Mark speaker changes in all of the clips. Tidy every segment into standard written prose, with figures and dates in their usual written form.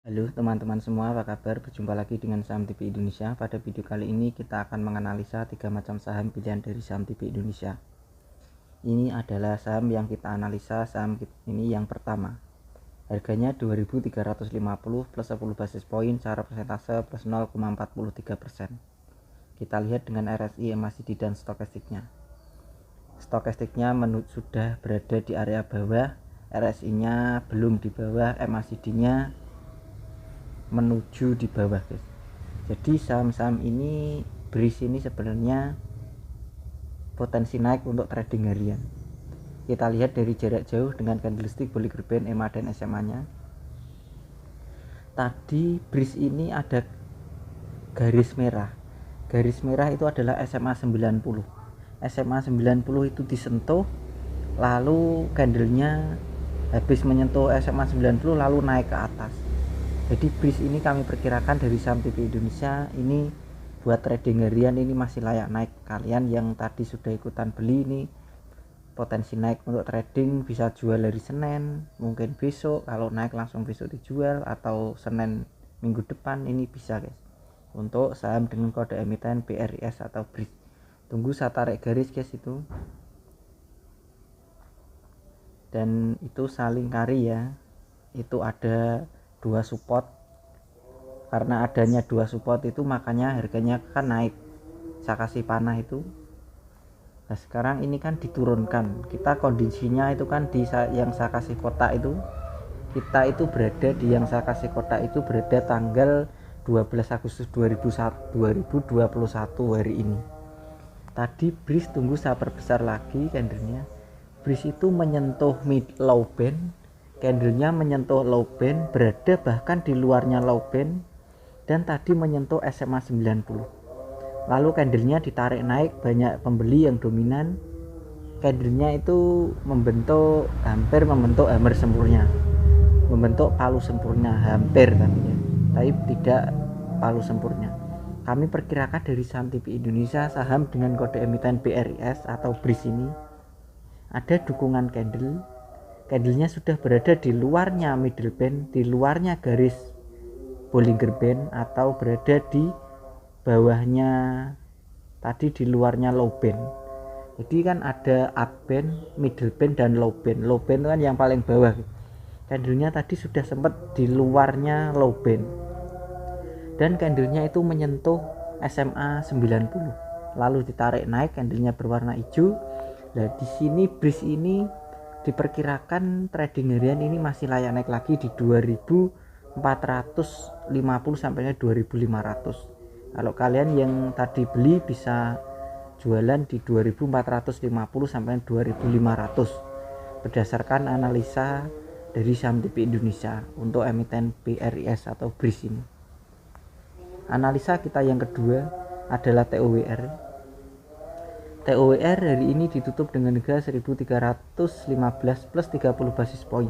Speaker 1: Halo teman-teman semua, apa kabar? Berjumpa lagi dengan Saham TV Indonesia. Pada video kali ini kita akan menganalisa 3 macam saham pilihan dari Saham TV Indonesia. Ini adalah saham yang kita analisa. Saham ini yang pertama, harganya 2.350 plus 10 basis poin, secara persentase plus 0,43%. Kita lihat dengan RSI, MACD dan stokastiknya. Stokastiknya sudah berada di area bawah, RSI nya belum di bawah, MACD nya menuju di bawah, guys. Jadi saham-saham ini ini sebenarnya potensi naik untuk trading harian. Kita lihat dari jarak jauh dengan candlestick Bollinger Band, EMA dan SMA nya. Tadi BRIS ini ada garis merah. Garis merah itu adalah SMA 90. SMA 90 itu disentuh, lalu candlenya habis menyentuh SMA 90 lalu naik ke atas. Jadi BRIS ini kami perkirakan dari Saham TV Indonesia ini buat trading harian ini masih layak naik. Kalian yang tadi sudah ikutan beli ini potensi naik untuk trading, bisa jual hari Senin, mungkin besok kalau naik langsung besok dijual, atau Senin minggu depan ini bisa, guys. Untuk saham dengan kode emiten BRIS atau BRIS. Tunggu saya tarik garis, guys, itu. Dan itu saling kari ya. Itu ada dua support. Karena adanya dua support itu makanya harganya kan naik. Saya kasih panah itu. Nah sekarang ini kan diturunkan. Kita kondisinya itu kan di yang saya kasih kotak itu, kita itu berada di yang saya kasih kotak itu berada tanggal 12 Agustus 2021 hari ini. Tadi BRIS tunggu saya perbesar lagi candlenya. BRIS itu menyentuh mid low band, candlenya menyentuh low band, berada bahkan di luarnya low band, dan tadi menyentuh SMA 90. Lalu candlenya ditarik naik, banyak pembeli yang dominan. Candlenya itu hampir membentuk hammer sempurna, membentuk palu sempurna, hampir tapi tidak palu sempurna. Kami perkirakan dari Saham TV Indonesia, saham dengan kode emiten BRIS atau BRIS ini ada dukungan candle. Candlenya sudah berada di luarnya middle band, di luarnya garis Bollinger Band, atau berada di bawahnya tadi di luarnya low band. Jadi kan ada up band, middle band, dan low band. Low band itu kan yang paling bawah. Candlenya tadi sudah sempat di luarnya low band, dan candlenya itu menyentuh SMA 90, lalu ditarik naik, candlenya berwarna hijau. Nah di sini BRIS ini diperkirakan trading harian ini masih layak naik lagi di 2450 sampai 2500. Kalau kalian yang tadi beli bisa jualan di 2450 sampai 2500 berdasarkan analisa dari Saham TV Indonesia untuk emiten BRIS atau BRIS ini. Analisa kita yang kedua adalah TOWR. TOWR hari ini ditutup dengan harga 1315 plus 30 basis poin,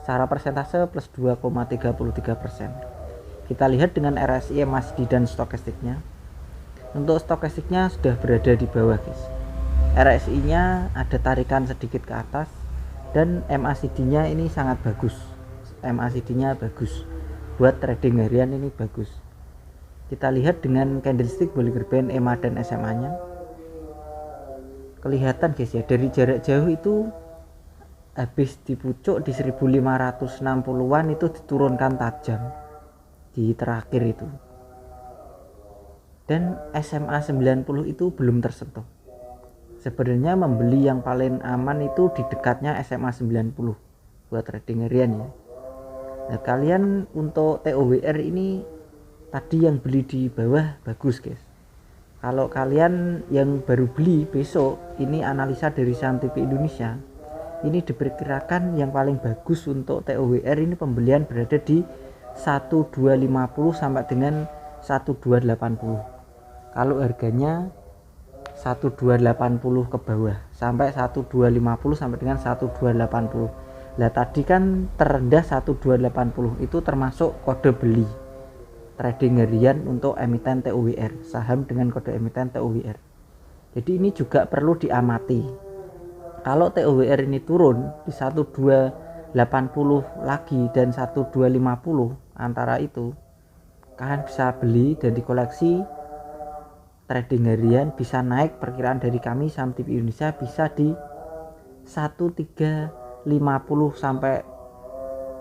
Speaker 1: secara persentase plus 2,33%. Kita lihat dengan RSI, MACD dan stokastiknya. Untuk stokastiknya sudah berada di bawah, guys. RSI nya ada tarikan sedikit ke atas, dan MACD nya ini sangat bagus. MACD nya bagus buat trading harian, ini bagus. Kita lihat dengan candlestick Bollinger Band, EMA dan SMA nya. Kelihatan, guys, ya, dari jarak jauh itu habis di pucuk di 1560-an itu diturunkan tajam di terakhir itu. Dan SMA 90 itu belum tersentuh. Sebenarnya membeli yang paling aman itu di dekatnya SMA 90 buat trading harian ya. Nah, kalian untuk TOWR ini tadi yang beli di bawah bagus, guys. Kalau kalian yang baru beli besok, ini analisa dari Saham TV Indonesia, ini diperkirakan yang paling bagus untuk TOWR ini pembelian berada di 1250 sampai dengan 1280. Kalau harganya 1280 ke bawah sampai 1250 sampai dengan 1280. Lah tadi kan terendah 1280 itu termasuk kode beli trading harian untuk emiten TOWR, saham dengan kode emiten TOWR. Jadi ini juga perlu diamati. Kalau TOWR ini turun di 1280 lagi dan 1250, antara itu kalian bisa beli dan dikoleksi. Trading harian bisa naik, perkiraan dari kami saham TV Indonesia bisa di 1350 sampai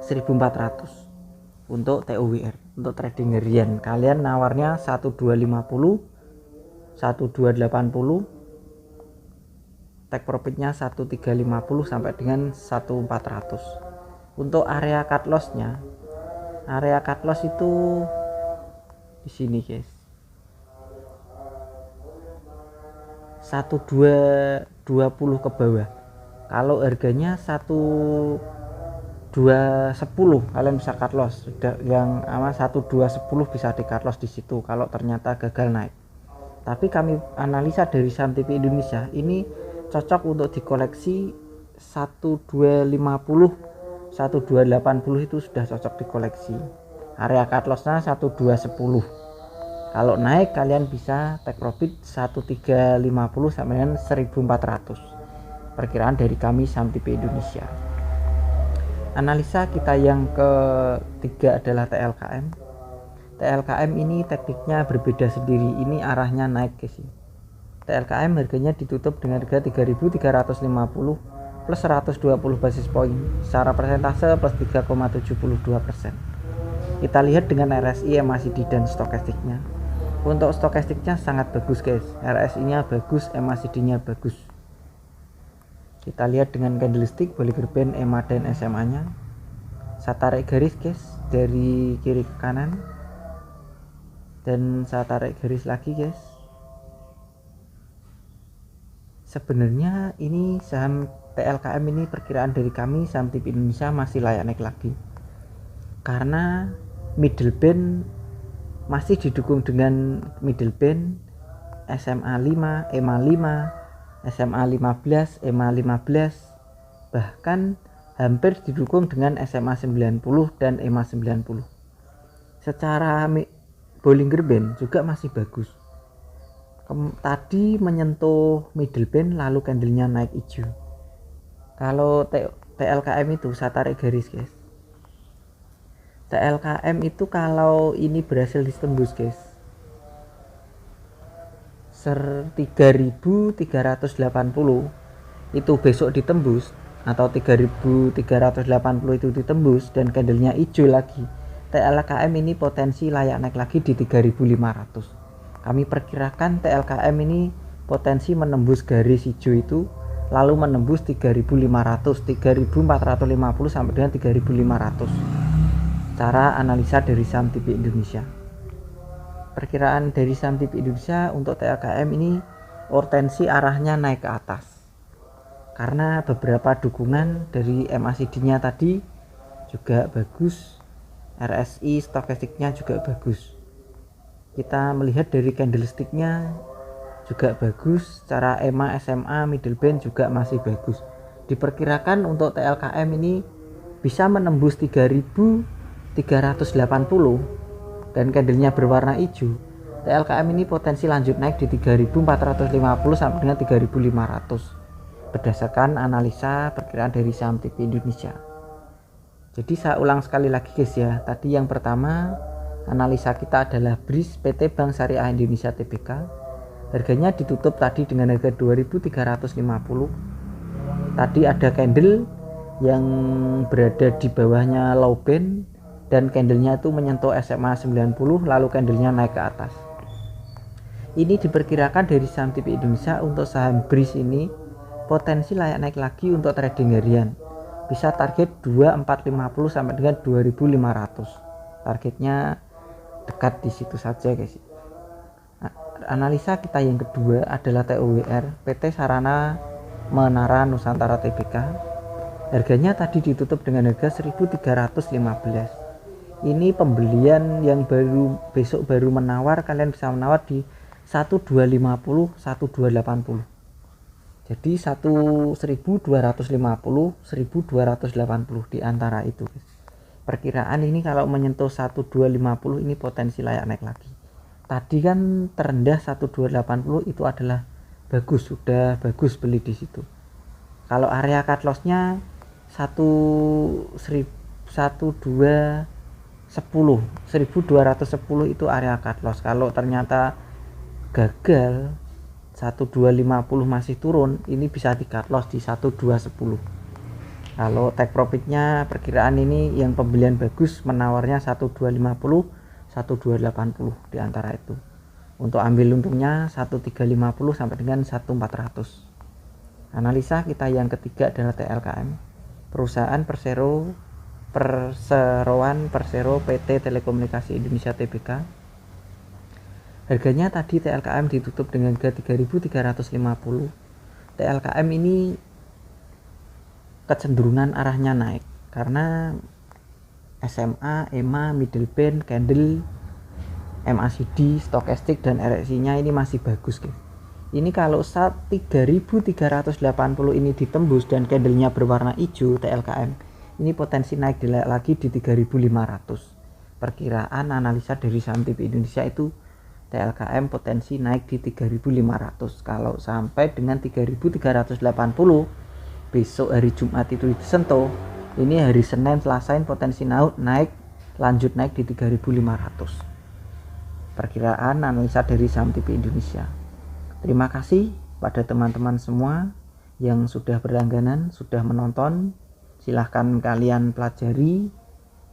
Speaker 1: 1400 untuk TOWR. Untuk trading harian kalian nawarnya 1250, 1280, take profitnya 1350 sampai dengan 1400. Untuk area cut lossnya, area cut loss itu di sini guys, 1220 ke bawah. Kalau harganya 1210 kalian bisa cut loss. Sudah yang 1210 bisa di cut loss di situ kalau ternyata gagal naik. Tapi kami analisa dari saham TV Indonesia ini cocok untuk dikoleksi 1250, 1280 itu sudah cocok dikoleksi. Area cut lossnya 1210. Kalau naik kalian bisa take profit 1350 sampai dengan 1400. Perkiraan dari kami saham TV Indonesia. Analisa kita yang ketiga adalah TLKM. TLKM ini tekniknya berbeda sendiri. Ini arahnya naik guys. TLKM harganya ditutup dengan harga 3.350 plus 120 basis point. Secara persentase plus 3,72%. Kita lihat dengan RSI, MACD dan stokastiknya. Untuk stokastiknya sangat bagus guys, RSI-nya bagus, MACD-nya bagus. Kita lihat dengan candlestick, Bollinger Band, EMA dan SMA-nya. Saya tarik garis guys dari kiri ke kanan, dan saya tarik garis lagi guys. Sebenarnya ini saham TLKM ini perkiraan dari kami saham TV Indonesia masih layak naik lagi, karena middle band masih didukung dengan middle band, SMA 5, EMA 5, SMA 15, EMA 15, bahkan hampir didukung dengan SMA 90 dan EMA 90. Secara Bollinger Band juga masih bagus. Tadi menyentuh middle band lalu candlenya naik hijau. Kalau TLKM itu saya tarik garis guys. TLKM itu kalau ini berhasil ditembus guys, 3380 itu besok ditembus, atau 3380 itu ditembus dan candlenya hijau lagi, TLKM ini potensi layak naik lagi di 3500. Kami perkirakan TLKM ini potensi menembus garis hijau itu lalu menembus 3500, 3450 sampai dengan 3500. Cara analisa dari saham TV Indonesia. Perkiraan dari saham TV Indonesia untuk TLKM ini potensi arahnya naik ke atas, karena beberapa dukungan dari MACD-nya tadi juga bagus, RSI stokastiknya juga bagus. Kita melihat dari candlestick-nya juga bagus, cara EMA, SMA, middle band juga masih bagus. Diperkirakan untuk TLKM ini bisa menembus 3380 dan candlenya berwarna hijau. TLKM ini potensi lanjut naik di 3450 sampai dengan 3500 berdasarkan analisa perkiraan dari saham TV Indonesia. Jadi saya ulang sekali lagi guys ya. Tadi yang pertama analisa kita adalah BRIS PT Bank Syariah Indonesia Tbk. Harganya ditutup tadi dengan harga 2350. Tadi ada candle yang berada di bawahnya low band dan candlenya itu menyentuh SMA 90 lalu candlenya naik ke atas. Ini diperkirakan dari saham TV Indonesia untuk saham BRIS ini potensi layak naik lagi untuk trading harian, bisa target 2450 sampai dengan 2500. Targetnya dekat di situ saja guys. Analisa kita yang kedua adalah TOWR PT Sarana Menara Nusantara Tbk. Harganya tadi ditutup dengan harga 1315. Ini pembelian yang besok baru menawar, kalian bisa menawar di 1250, 1280. Jadi 1250, 1280 di antara itu. Perkiraan ini kalau menyentuh 1250 ini potensi layak naik lagi. Tadi kan terendah 1280 itu adalah bagus, sudah bagus beli di situ. Kalau area cut loss-nya 1210 1210 itu area cut loss. Kalau ternyata gagal 1250 masih turun, ini bisa di cut loss di 1210. Kalau take profitnya perkiraan ini yang pembelian bagus menawarnya 1250 1280 di antara itu. Untuk ambil untungnya 1350 sampai dengan 1400. Analisa kita yang ketiga adalah TLKM, perusahaan Perseroan Persero PT Telekomunikasi Indonesia Tbk. Harganya tadi TLKM ditutup dengan harga 3.350. TLKM ini kecenderungan arahnya naik karena SMA, EMA, middle band, candle, MACD, stokastik dan RSI-nya ini masih bagus, guys. Ini kalau saat 3.380 ini ditembus dan candlenya berwarna hijau TLKM, ini potensi naik lagi di 3.500. Perkiraan analisa dari Saham TV Indonesia itu TLKM potensi naik di 3.500. Kalau sampai dengan 3.380 besok hari Jumat itu disentuh, ini hari Senin Selasain potensi naik lanjut naik di 3.500. Perkiraan analisa dari Saham TV Indonesia. Terima kasih pada teman-teman semua yang sudah berlangganan, sudah menonton. Silahkan kalian pelajari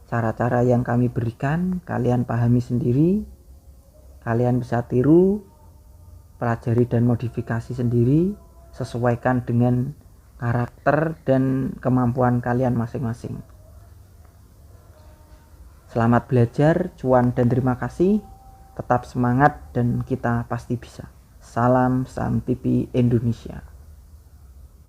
Speaker 1: cara-cara yang kami berikan, kalian pahami sendiri, kalian bisa tiru, pelajari dan modifikasi sendiri, sesuaikan dengan karakter dan kemampuan kalian masing-masing. Selamat belajar, cuan dan terima kasih. Tetap semangat dan kita pasti bisa. Salam Saham TV Indonesia.